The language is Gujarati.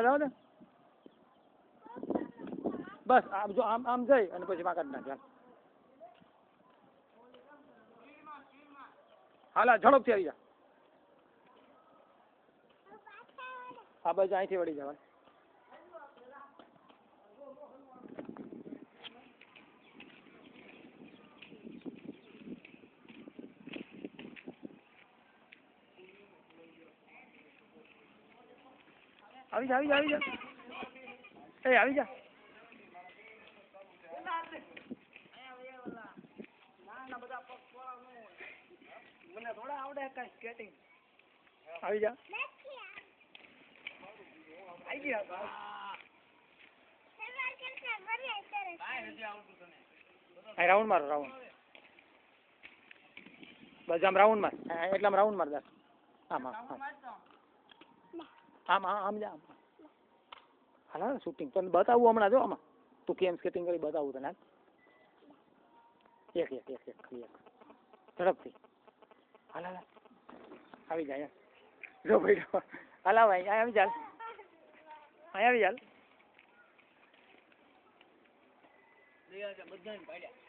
જાઓ ને બસ આમ જો આમ જઈ અને પછી માં કાઢી નાખે હાલા ઝડપથી આવી જા હા બસ અહીંથી વળી જવાનું આવી જા એ આવી જા મને થોડા આવડે કઈ સ્કેટિંગ આવી જા આવી ગયા રાઉન્ડ મારો રાઉન્ડ બસ આમ રાઉન્ડ માર એટલામાં રાઉન્ડ માર દસ આમ આમ જા હાલ શૂટિંગ તને બતાવું હમણાં જો આમાં તું કેમ સ્કેટિંગ કરી બતાવું તને એક ઝડપથી હાલ આવી જાય જો ભાઈ હાલા ભાઈ આવી ચાલ આવી ચાલ બધાને પાડ્યા